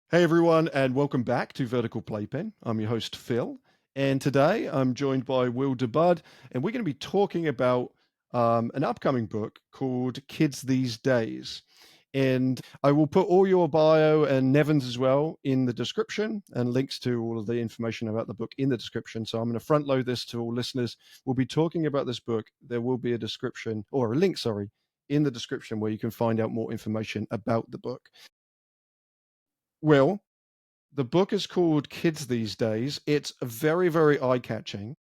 Hey everyone, and welcome back to Vertical Playpen. I'm your host Phil, and today I'm joined by Will Dobud, and we're going to be talking about an upcoming book called Kids These Days. And I will put all your bio and Nevin's as well in the description, and links to all of the information about the book in the description. So I'm going to front load this to all listeners. We'll be talking about this book. There will be a description, or a link, sorry, in the description where you can find out more information about the book. Will, the book is called Kids These Days. It's very, very eye-catching.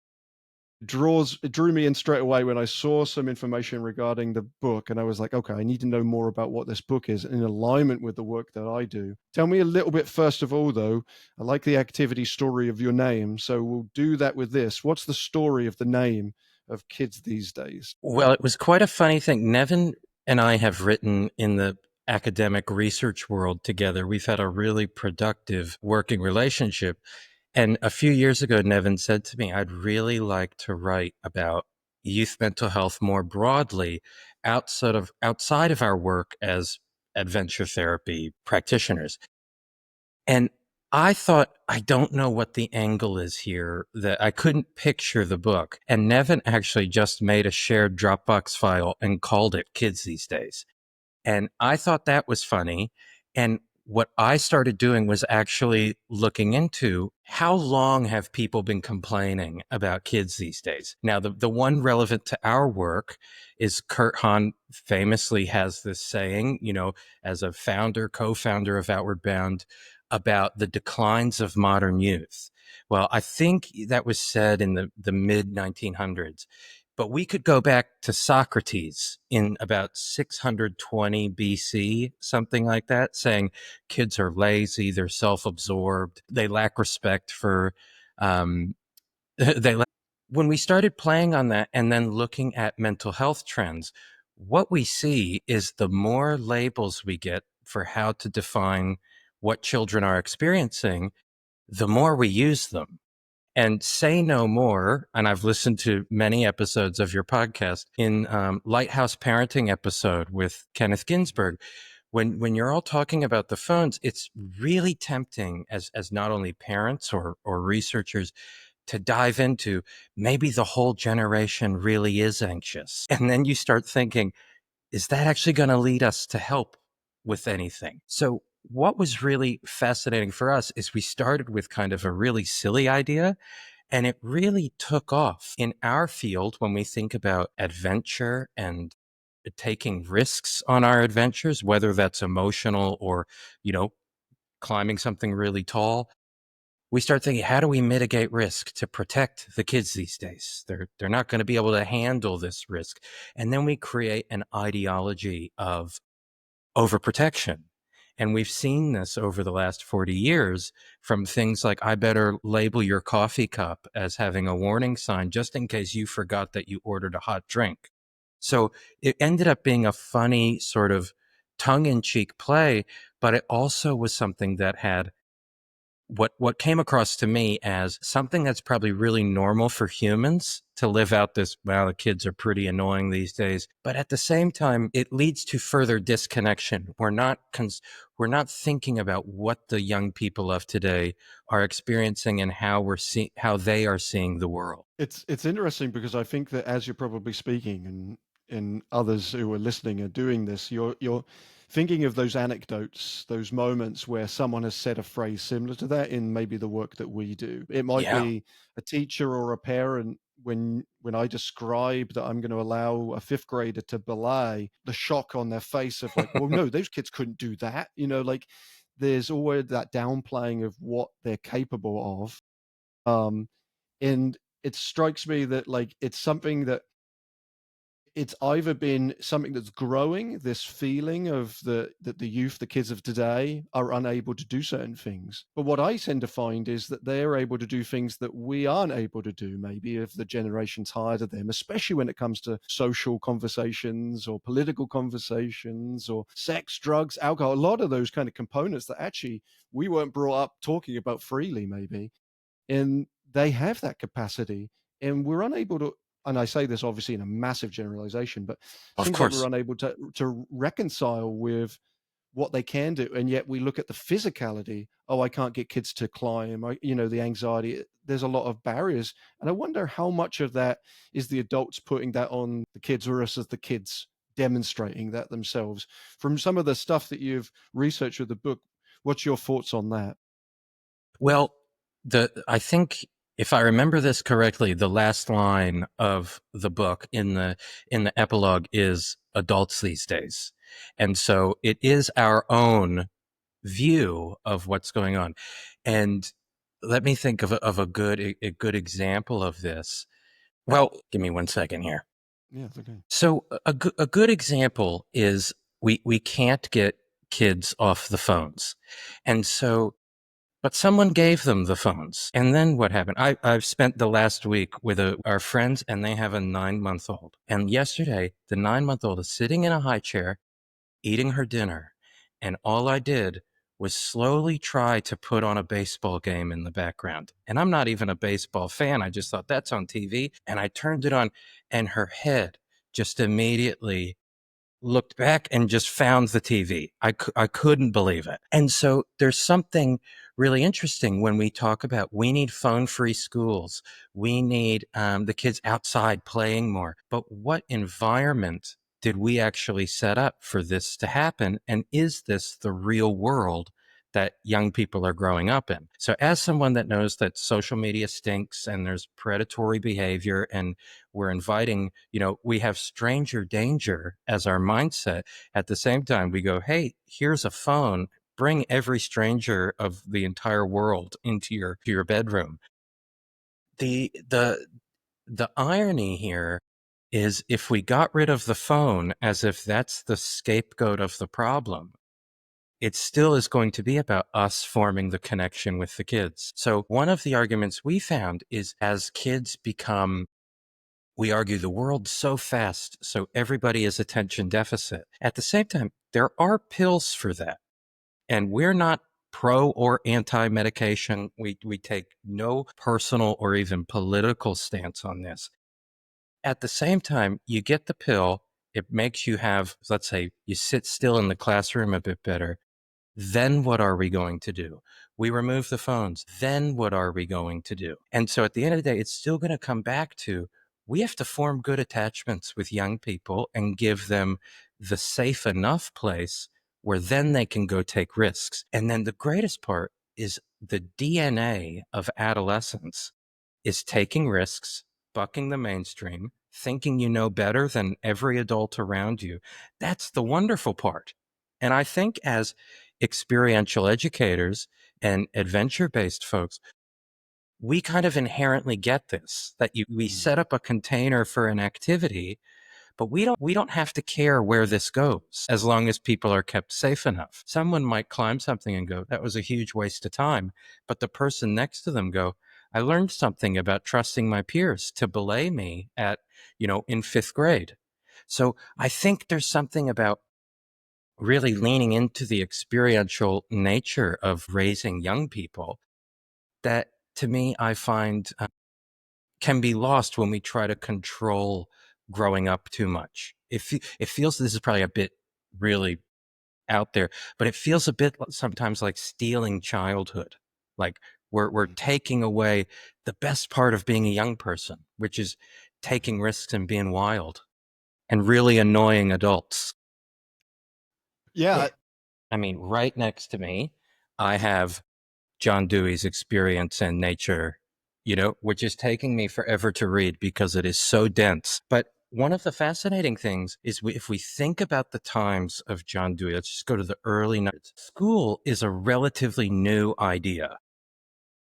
It drew me in straight away when I saw some information regarding the book, and I was like, okay, I need to know more about what this book is in alignment with the work that I do. Tell me a little bit first of all, though. I like the activity story of your name, so we'll do that with this. What's the story of the name of Kids These Days? Well, it was quite a funny thing. Nevin and I have written in the academic research world together. We've had a really productive working relationship. And a few years ago, Nevin said to me, I'd really like to write about youth mental health more broadly outside of our work as adventure therapy practitioners. And I thought, I don't know what the angle is here, that I couldn't picture the book. And Nevin actually just made a shared Dropbox file and called it Kids These Days. And I thought that was funny. And what I started doing was actually looking into how long have people been complaining about kids these days. Now, the one relevant to our work is Kurt Hahn famously has this saying, as a co-founder of Outward Bound, about the declines of modern youth. Well, I think that was said in the mid 1900s. But we could go back to Socrates in about 620 BC, something like that, saying kids are lazy, they're self-absorbed, they lack respect for, um, when we started playing on that and then looking at mental health trends, what we see is the more labels we get for how to define what children are experiencing, the more we use them. And Say No More, and I've listened to many episodes of your podcast, in Lighthouse Parenting episode with Kenneth Ginsburg, when you're all talking about the phones, it's really tempting as not only parents or researchers to dive into maybe the whole generation really is anxious. And then you start thinking, is that actually going to lead us to help with anything? So what was really fascinating for us is we started with kind of a really silly idea, and it really took off in our field when we think about adventure and taking risks on our adventures, whether that's emotional or, you know, climbing something really tall. We start thinking, how do we mitigate risk to protect the kids these days? They're not going to be able to handle this risk. And then we create an ideology of overprotection. And we've seen this over the last 40 years from things like, I better label your coffee cup as having a warning sign just in case you forgot that you ordered a hot drink. So it ended up being a funny sort of tongue in cheek play, but it also was something that had what came across to me as something that's probably really normal for humans to live out this, well, the kids are pretty annoying these days. But at the same time, it leads to further disconnection. We're not thinking about what the young people of today are experiencing and how they are seeing the world. It's interesting because I think that as you're probably speaking and others who are listening are doing this, you're thinking of those anecdotes, those moments where someone has said a phrase similar to that in maybe the work that we do. It might Yeah. be a teacher or a parent when I describe that I'm going to allow a fifth grader to belay, the shock on their face of like, well, no, those kids couldn't do that. Like there's always that downplaying of what they're capable of. Um, and it strikes me that like it's something that it's either been something that's growing, this feeling of that the youth, the kids of today are unable to do certain things. But what I tend to find is that they're able to do things that we aren't able to do, maybe if the generation's tired of them, especially when it comes to social conversations or political conversations or sex, drugs, alcohol, a lot of those kind of components that actually we weren't brought up talking about freely, maybe. And they have that capacity, and we're unable to, and I say this obviously in a massive generalization, but Of seems like we're course. unable to reconcile with what they can do, and yet we look at the physicality. Oh, I can't get kids to climb. The anxiety. There's a lot of barriers, and I wonder how much of that is the adults putting that on the kids versus the kids demonstrating that themselves. From some of the stuff that you've researched with the book, what's your thoughts on that? Well, I think if I remember this correctly, the last line of the book in the epilogue is adults these days. And so it is our own view of what's going on. And let me think of a good example of this. Well, give me one second here. Yeah, it's okay. So a good example is we can't get kids off the phones. And so but someone gave them the phones. And then what happened? I've spent the last week with our friends, and they have a 9-month old. And yesterday, the 9-month old is sitting in a high chair, eating her dinner. And all I did was slowly try to put on a baseball game in the background. And I'm not even a baseball fan. I just thought that's on TV. And I turned it on, and her head just immediately looked back and just found the TV. I couldn't believe it. And so there's something really interesting when we talk about we need phone free schools. We need the kids outside playing more. But what environment did we actually set up for this to happen? And is this the real world that young people are growing up in? So as someone that knows that social media stinks and there's predatory behavior and we're inviting, we have stranger danger as our mindset. At the same time, we go, hey, here's a phone. Bring every stranger of the entire world into your bedroom. The irony here is if we got rid of the phone as if that's the scapegoat of the problem, it still is going to be about us forming the connection with the kids. So one of the arguments we found is as kids become, we argue the world's so fast, so everybody is attention deficit. At the same time, there are pills for that. And we're not pro or anti medication. We take no personal or even political stance on this. At the same time, you get the pill, it makes you have, let's say, you sit still in the classroom a bit better. Then what are we going to do? We remove the phones. Then what are we going to do? And so at the end of the day, it's still going to come back to we have to form good attachments with young people and give them the safe enough place where then they can go take risks. And then the greatest part is the DNA of adolescence is taking risks, bucking the mainstream, thinking you know better than every adult around you. That's the wonderful part. And I think as experiential educators and adventure-based folks, we kind of inherently get this, that we Mm. set up a container for an activity, but we don't have to care where this goes as long as people are kept safe enough. Someone might climb something and go, that was a huge waste of time. But the person next to them go, I learned something about trusting my peers to belay me in 5th grade. So I think there's something about really leaning into the experiential nature of raising young people that to me I find can be lost when we try to control growing up too much. It feels, this is probably a bit really out there, but it feels a bit sometimes like stealing childhood. Like we're Mm. taking away the best part of being a young person, which is taking risks and being wild and really annoying adults. Yeah, Yeah. I mean, right next to me, I have John Dewey's Experience and Nature, which is taking me forever to read because it is so dense. But one of the fascinating things is if we think about the times of John Dewey, let's just go to the early 90s. School is a relatively new idea.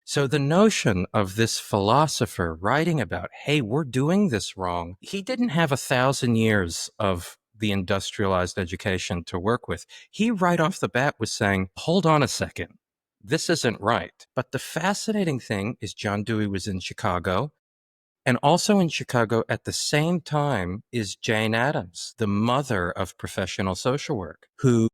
So the notion of this philosopher writing about, hey, we're doing this wrong, he didn't have 1,000 years of the industrialized education to work with. He right off the bat was saying, hold on a second, this isn't right. But the fascinating thing is John Dewey was in Chicago. And also in Chicago at the same time is Jane Addams, the mother of professional social work, who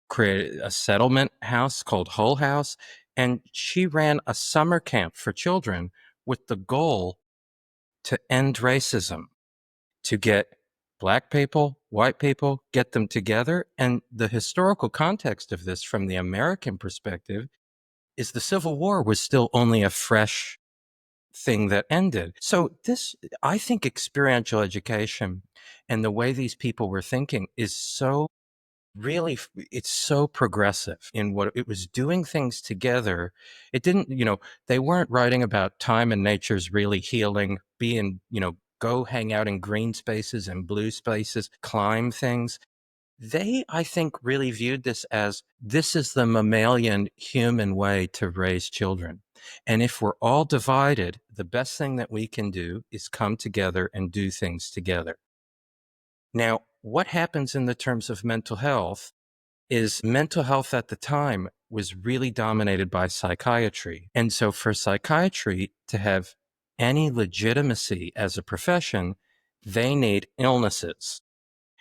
created a settlement house called Hull House. And she ran a summer camp for children with the goal to end racism, to get Black people, white people, get them together. And the historical context of this from the American perspective is the Civil War was still only a fresh thing that ended. So I think experiential education and the way these people were thinking is so really, it's so progressive in what it was doing things together. It didn't, they weren't writing about time and nature's really healing, being, go hang out in green spaces and blue spaces, climb things. They, I think, really viewed this as this is the mammalian human way to raise children. And if we're all divided, the best thing that we can do is come together and do things together. Now, what happens in the terms of mental health is mental health at the time was really dominated by psychiatry. And so for psychiatry to have any legitimacy as a profession, they need illnesses.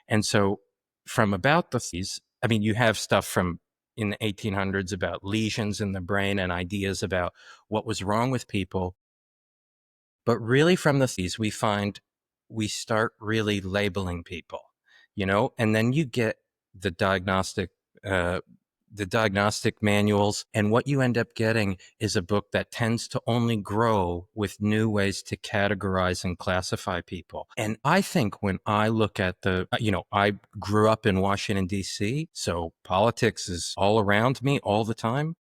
And so from about I mean, you have stuff from in the 1800s about lesions in the brain and ideas about what was wrong with people. But really from the we start really labeling people, and then you get the diagnostic, uh, the diagnostic manuals. And what you end up getting is a book that tends to only grow with new ways to categorize and classify people. And I think when I look at I grew up in Washington, D.C., so politics is all around me all the time.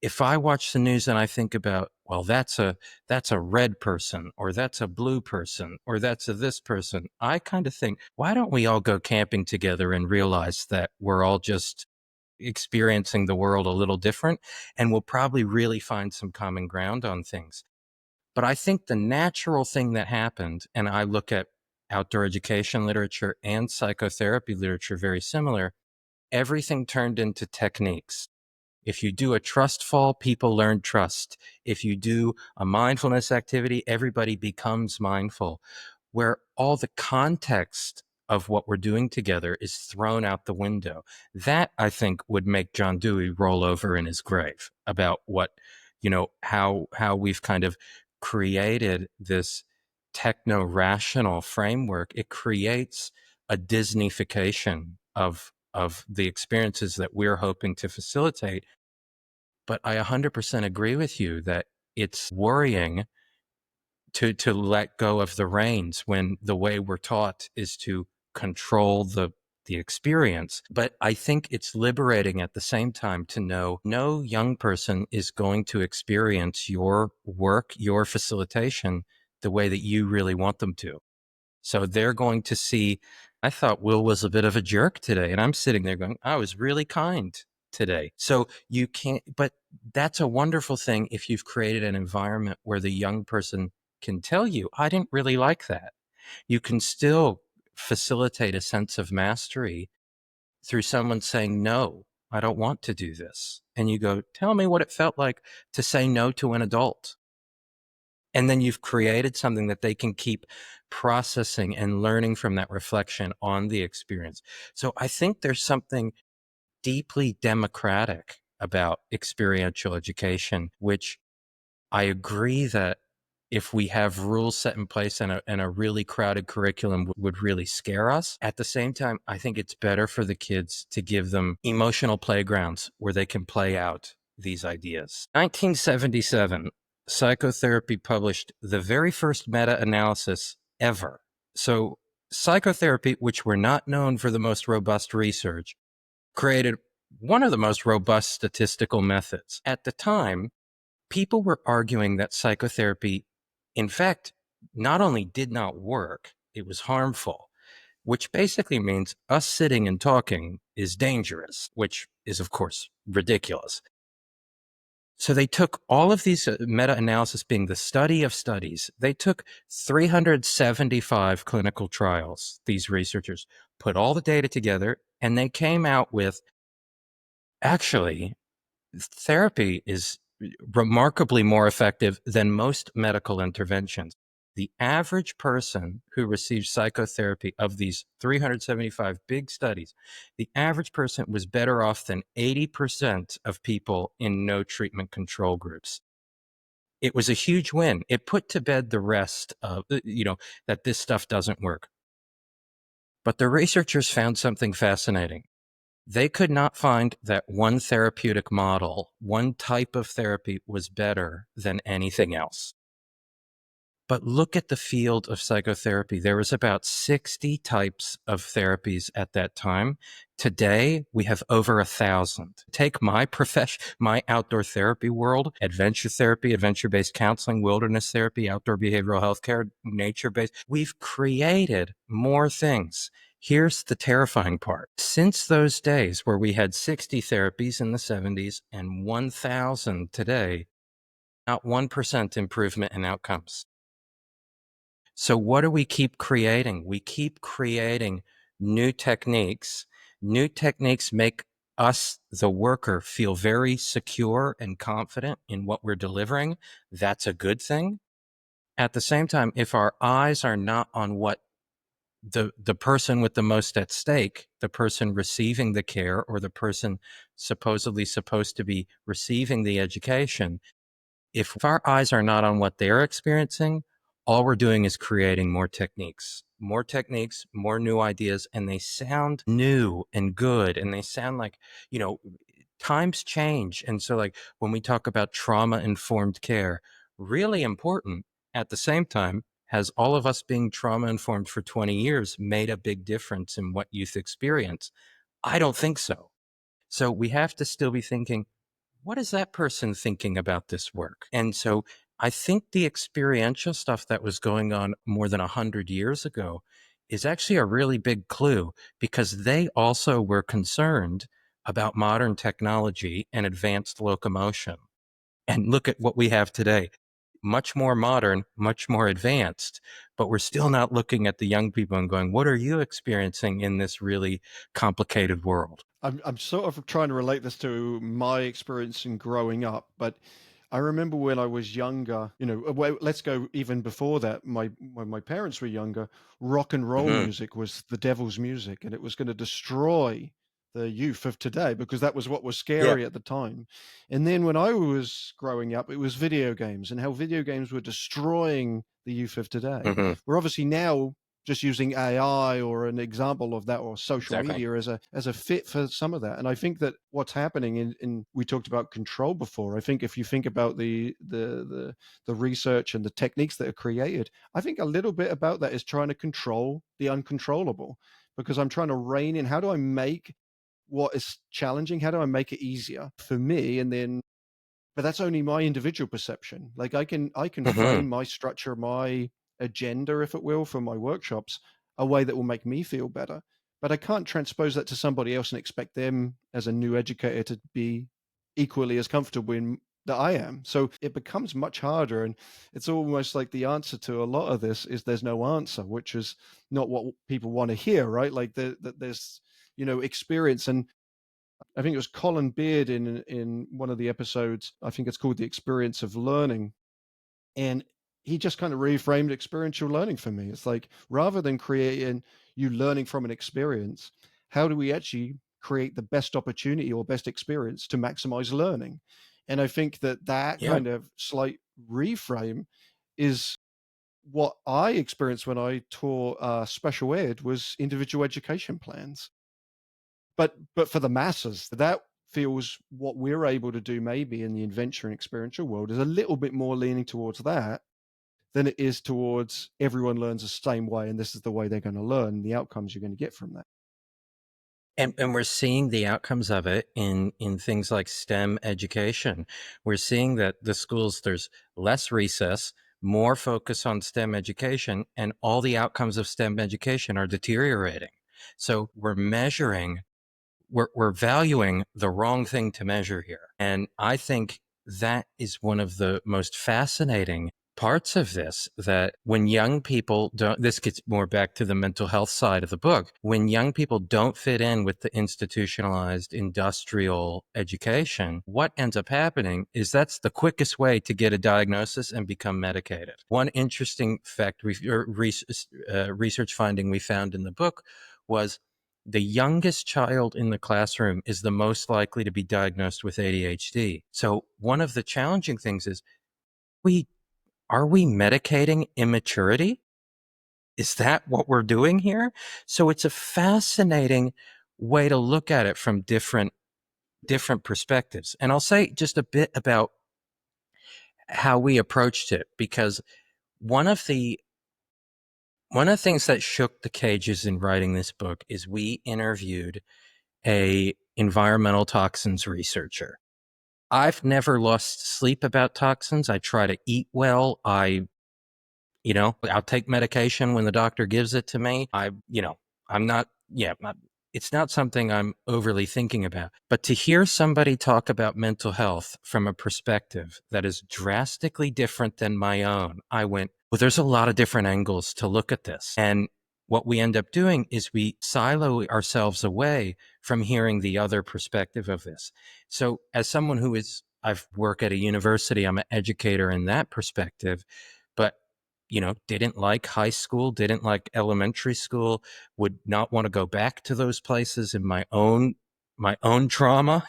If I watch the news and I think about, well, that's a red person, or that's a blue person, or that's a this person, I kind of think, why don't we all go camping together and realize that we're all just experiencing the world a little different, and we'll probably really find some common ground on things. But I think the natural thing that happened, and I look at outdoor education literature and psychotherapy literature very similar, everything turned into techniques. If you do a trust fall, people learn trust. If you do a mindfulness activity, everybody becomes mindful, where all the context of what we're doing together is thrown out the window. That, I think, would make John Dewey roll over in his grave about what, how we've kind of created this techno-rational framework. It creates a Disneyfication of the experiences that we're hoping to facilitate. But I 100% agree with you that it's worrying to let go of the reins when the way we're taught is to control the experience. But I think it's liberating at the same time to know no young person is going to experience your work, your facilitation, the way that you really want them to. So they're going to see, I thought Will was a bit of a jerk today. And I'm sitting there going, I was really kind today. So you can't, but that's a wonderful thing if you've created an environment where the young person can tell you, I didn't really like that. You can still facilitate a sense of mastery through someone saying, no, I don't want to do this. And you go, tell me what it felt like to say no to an adult. And then you've created something that they can keep processing and learning from that reflection on the experience. So I think there's something deeply democratic about experiential education, which I agree that if we have rules set in place and a really crowded curriculum would really scare us. At the same time, I think it's better for the kids to give them emotional playgrounds where they can play out these ideas. 1977, psychotherapy published the very first meta-analysis ever. So psychotherapy, which were not known for the most robust research, created one of the most robust statistical methods. At the time, people were arguing that psychotherapy, in fact, not only did not work, it was harmful, which basically means us sitting and talking is dangerous, which is, of course, ridiculous. So they took all of these meta-analysis being the study of studies. They took 375 clinical trials. These researchers put all the data together and they came out with, actually, therapy is remarkably more effective than most medical interventions. The average person who receives psychotherapy of these 375 big studies, the average person was better off than 80% of people in no treatment control groups. It was a huge win. It put to bed the rest of, that this stuff doesn't work. But the researchers found something fascinating. They could not find that one therapeutic model, one type of therapy was better than anything else. But look at the field of psychotherapy. There was about 60 types of therapies at that time. Today, we have over 1,000. Take my profession, my outdoor therapy world, adventure therapy, adventure-based counseling, wilderness therapy, outdoor behavioral health care, nature-based. We've created more things. Here's the terrifying part. Since those days where we had 60 therapies in the 70s and 1,000 today, not 1% improvement in outcomes. So what do we keep creating? We keep creating new techniques. New techniques make us, the worker, feel very secure and confident in what we're delivering. That's a good thing. At the same time, if our eyes are not on what the person with the most at stake, the person receiving the care or the person supposedly supposed to be receiving the education, if our eyes are not on what they're experiencing, all we're doing is creating more techniques, more new ideas, and they sound new and good. And they sound like, you know, times change. And so, like, when we talk about trauma informed care, really important at the same time, has all of us being trauma informed for 20 years made a big difference in what youth experience? I don't think so. So we have to still be thinking, what is that person thinking about this work? And so I think the experiential stuff that was going on more than 100 years ago is actually a really big clue, because they also were concerned about modern technology and advanced locomotion. And look at what we have today. Much more modern, much more advanced, but we're still not looking at the young people and going, what are you experiencing in this really complicated world? I'm sort of trying to relate this to my experience in growing up, but I remember when I was younger, well, let's go even before that. When my parents were younger, rock and roll Mm-hmm. music was the devil's music, and it was going to destroy the youth of today because that was what was Yeah. scary at the time. And then when I was growing up, it was video games and how video games were destroying the youth of today. Mm-hmm. We're obviously now just using AI or an example of that or social Exactly. media as a fit for some of that. And I think that what's happening in we talked about control before. I think if you think about the research and the techniques that are created, I think a little bit about that is trying to control the uncontrollable because I'm trying to rein in how do I make what is challenging, how do I make it easier for me and then but that's only my individual perception. Like I can Mm-hmm. frame my structure, my agenda, if it will, for my workshops a way that will make me feel better. But I can't transpose that to somebody else and expect them as a new educator to be equally as comfortable in that I am. So it becomes much harder. And it's almost like the answer to a lot of this is there's no answer, which is not what people want to hear, right? Like that there's, experience. And I think it was Colin Beard in one of the episodes. I think it's called "The Experience of Learning," and he just kind of reframed experiential learning for me. It's like rather than creating you learning from an experience, how do we actually create the best opportunity or best experience to maximize learning? And I think that Yeah. kind of slight reframe is what I experienced when I taught special ed was individual education plans but for the masses, that feels what we're able to do maybe in the adventure and experiential world is a little bit more leaning towards that than it is towards everyone learns the same way and this is the way they're going to learn the outcomes you're going to get from that. And we're seeing the outcomes of it in things like STEM education. We're seeing that the schools, there's less recess, more focus on STEM education, and all the outcomes of STEM education are deteriorating. So we're valuing the wrong thing to measure here. And I think that is one of the most fascinating parts of this, that when young people don't, this gets more back to the mental health side of the book, when young people don't fit in with the institutionalized industrial education, what ends up happening is that's the quickest way to get a diagnosis and become medicated. One interesting fact, research finding we found in the book was the youngest child in the classroom is the most likely to be diagnosed with ADHD. So one of the challenging things is, we are we medicating immaturity? is that what we're doing here? So it's a fascinating way to look at it from different perspectives. And I'll say just a bit about how we approached it, because one of the one of the things that shook the cages in writing this book is we interviewed a environmental toxins researcher. I've never lost sleep about toxins. I try to eat well. I'll take medication when the doctor gives it to me. I'm not, yeah, not, it's not something I'm overly thinking about. But to hear somebody talk about mental health from a perspective that is drastically different than my own, I went, well, there's a lot of different angles to look at this. And what we end up doing is we silo ourselves away from hearing the other perspective of this. So as someone I've worked at a university, I'm an educator in that perspective, but didn't like high school, didn't like elementary school, would not want to go back to those places in my own trauma,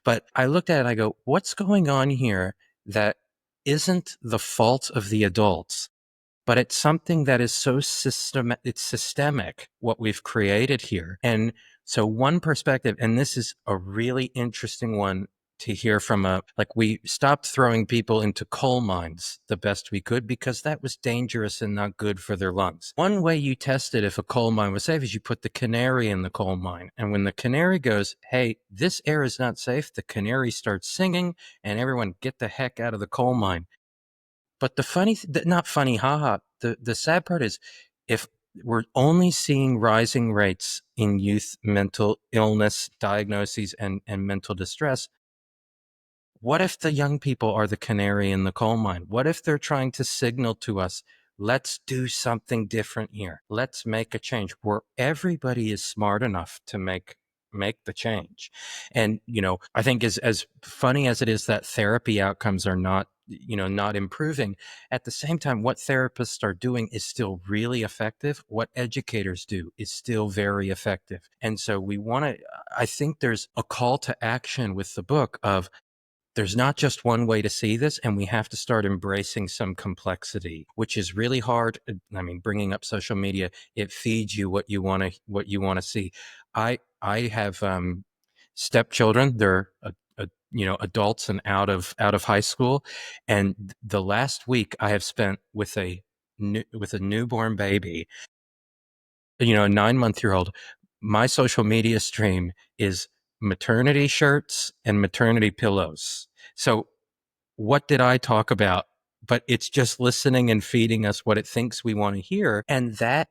But I looked at it, I go, what's going on here that isn't the fault of the adults? But it's something that is so it's systemic, what we've created here. And so one perspective, and this is a really interesting one to hear from we stopped throwing people into coal mines the best we could, because that was dangerous and not good for their lungs. One way you tested if a coal mine was safe is you put the canary in the coal mine. And when the canary goes, hey, this air is not safe, the canary starts singing and everyone get the heck out of the coal mine. But not funny, haha. The sad part is, if we're only seeing rising rates in youth mental illness diagnoses and mental distress, what if the young people are the canary in the coal mine? What if they're trying to signal to us, let's do something different here. Let's make a change, where everybody is smart enough to make the change. And, I think as funny as it is that therapy outcomes are not improving, at the same time, what therapists are doing is still really effective. What educators do is still very effective. And so I think there's a call to action with the book of, there's not just one way to see this, and we have to start embracing some complexity, which is really hard. I mean, bringing up social media, it feeds you what you want to see. I have stepchildren. They're adults and out of high school, and the last week I have spent with a newborn baby, a 9-month-old. My social media stream is maternity shirts and maternity pillows. So what did I talk about? But it's just listening and feeding us what it thinks we want to hear. And that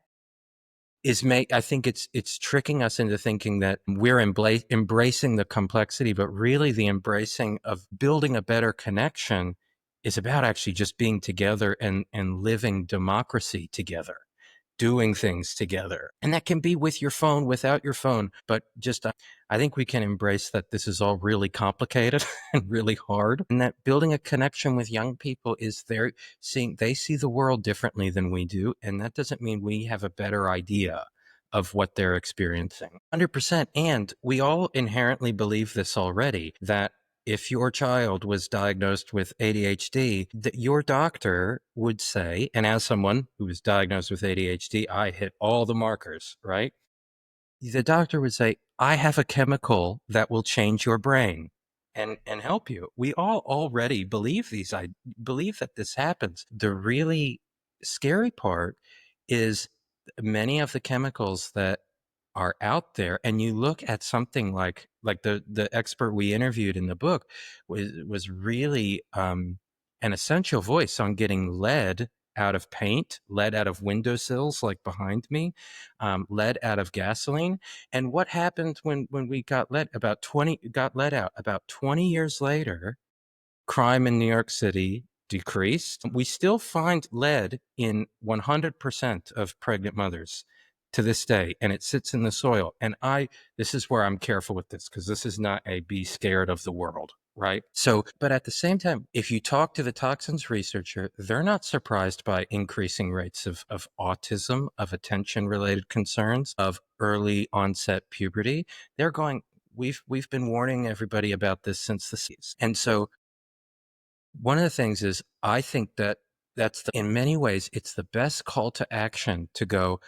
I think it's tricking us into thinking that we're embracing the complexity, but really the embracing of building a better connection is about actually just being together and living democracy together, doing things together. And that can be with your phone, without your phone, but just I think we can embrace that this is all really complicated and really hard, and that building a connection with young people is they see the world differently than we do, and that doesn't mean we have a better idea of what they're experiencing. 100%. And we all inherently believe this already, that if your child was diagnosed with ADHD, that your doctor would say, and as someone who was diagnosed with ADHD, I hit all the markers, right? The doctor would say, I have a chemical that will change your brain and help you. We all already believe I believe that this happens. The really scary part is many of the chemicals that are out there, and you look at something like the expert we interviewed in the book was really an essential voice on getting lead out of paint, lead out of windowsills like behind me, lead out of gasoline. And what happened when we got lead out about 20 years later? Crime in New York City decreased. We still find lead in 100% of pregnant mothers to this day, and it sits in the soil. And this is where I'm careful with this, because this is not a be scared of the world, right? So, but at the same time, if you talk to the toxins researcher, they're not surprised by increasing rates of autism, of attention related concerns, of early onset puberty. They're going, we've been warning everybody about this since the 60s. And so one of the things is, I think that In many ways, it's the best call to action to go,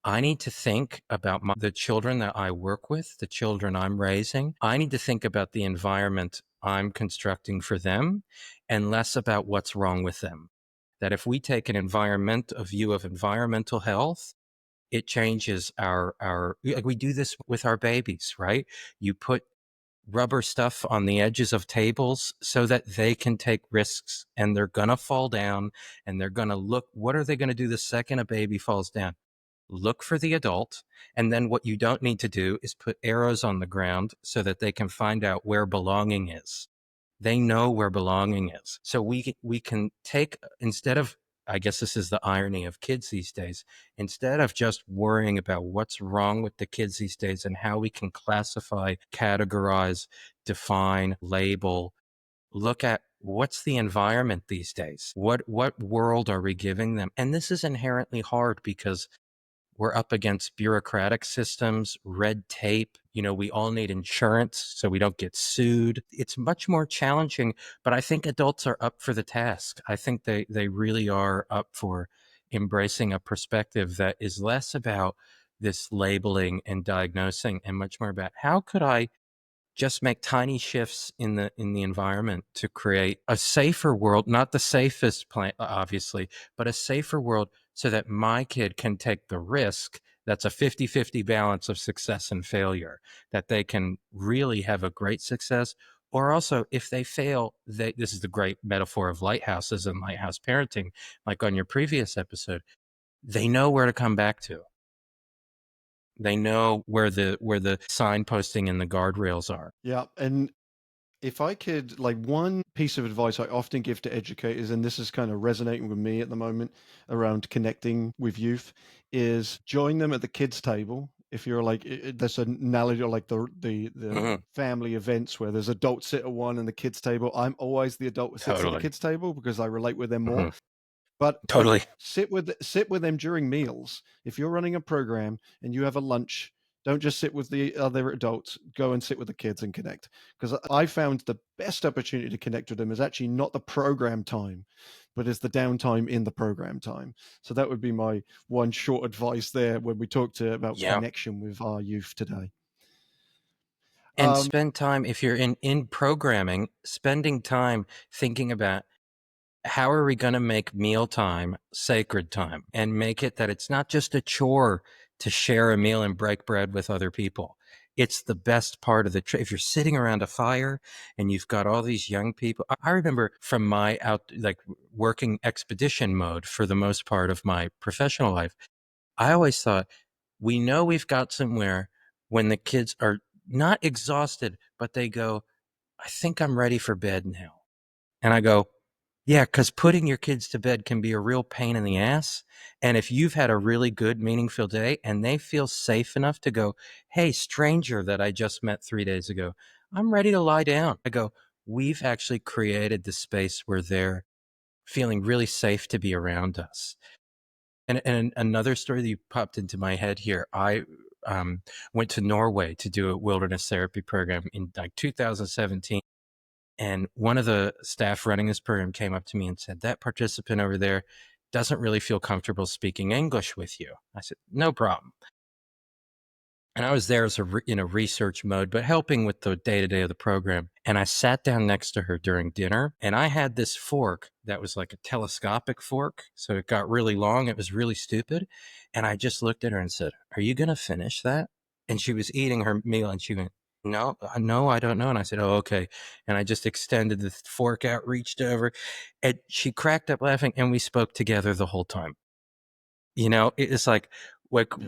I need to think about the children that I work with, the children I'm raising. I need to think about the environment I'm constructing for them and less about what's wrong with them. That if we take a view of environmental health, it changes like we do this with our babies, right? You put rubber stuff on the edges of tables so that they can take risks, and they're going to fall down, and they're going to look. What are they going to do the second a baby falls down? Look for the adult. And then what you don't need to do is put arrows on the ground so that they can find out where belonging is. They know where belonging is. So we can take, instead of, I guess this is the irony of kids these days, instead of just worrying about what's wrong with the kids these days and how we can classify, categorize, define, label, look at what's the environment these days? What world are we giving them? And this is inherently hard because we're up against bureaucratic systems, red tape. We all need insurance so we don't get sued. It's much more challenging, but I think adults are up for the task. I think they really are up for embracing a perspective that is less about this labeling and diagnosing and much more about how could I just make tiny shifts in the environment to create a safer world, not the safest plant, obviously, but a safer world so that my kid can take the risk. That's a 50-50 balance of success and failure, that they can really have a great success. Or also, if they fail, this is the great metaphor of lighthouses and lighthouse parenting, like on your previous episode, they know where to come back to. They know where the signposting and the guardrails are. Yeah. And if I could, like, one piece of advice I often give to educators, and this is kind of resonating with me at the moment around connecting with youth, is join them at the kids' table. If you're like, there's an analogy of like the Mhm. family events where there's adults sit at one and the kids' table. I'm always the adult who sits at the Totally. kids' table because I relate with them more. Mhm. But Totally. sit with them during meals. If you're running a program and you have a lunch, don't just sit with the other adults. Go and sit with the kids and connect. Because I found the best opportunity to connect with them is actually not the program time, but is the downtime in the program time. So that would be my one short advice there when we talked about Yeah. connection with our youth today. And Um, spend time, if you're in programming, spending time thinking about how are we going to make mealtime sacred time and make it that it's not just a chore to share a meal and break bread with other people. It's the best part of the trip. If you're sitting around a fire and you've got all these young people, I remember from my like working expedition mode for the most part of my professional life, I always thought, we know we've got somewhere when the kids are not exhausted, but they go, I think I'm ready for bed now. And I go, yeah, because putting your kids to bed can be a real pain in the ass. And if you've had a really good, meaningful day and they feel safe enough to go, hey, stranger that I just met 3 days ago, I'm ready to lie down. I go, we've actually created the space where they're feeling really safe to be around us. And another story that you popped into my head here, I went to Norway to do a wilderness therapy program in like 2017. And one of the staff running this program came up to me and said, that participant over there doesn't really feel comfortable speaking English with you. I said, no problem. And I was there as in a research mode, but helping with the day to day of the program. And I sat down next to her during dinner, and I had this fork that was like a telescopic fork. So it got really long. It was really stupid. And I just looked at her and said, are you going to finish that? And she was eating her meal and she went, no, no, I don't know. And I said, oh, okay. And I just extended the fork out, reached over, and she cracked up laughing, and we spoke together the whole time. It's yeah.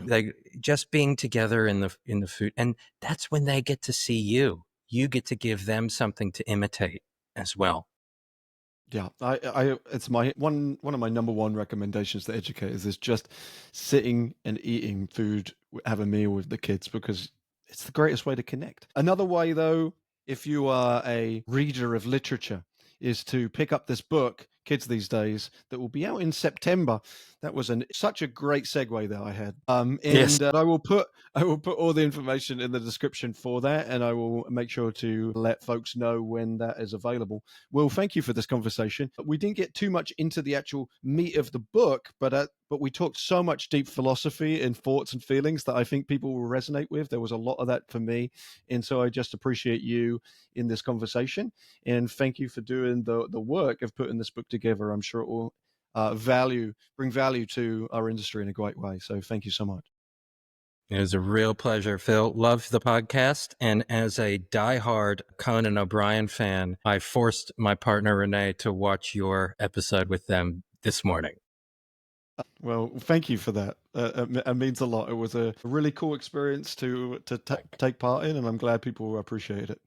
like just being together in the food, and that's when they get to see you. You get to give them something to imitate as well. Yeah, it's my one of my number one recommendations to educators is just sitting and eating food, have a meal with the kids because it's the greatest way to connect. Another way, though, if you are a reader of literature, is to pick up this book, kids these days that will be out in September. That was such a great segue that I had. Yes. And I will put all the information in the description for that, and I will make sure to let folks know when that is available. Well, thank you for this conversation. We didn't get too much into the actual meat of the book, but we talked so much deep philosophy and thoughts and feelings that I think people will resonate with. There was a lot of that for me, and so I just appreciate you in this conversation, and thank you for doing the work of putting this book together. I'm sure it will bring value to our industry in a great way. So thank you so much. It was a real pleasure, Phil. Love the podcast. And as a diehard Conan O'Brien fan, I forced my partner Renee to watch your episode with them this morning. Well, thank you for that. It means a lot. It was a really cool experience to take part in, and I'm glad people appreciate it.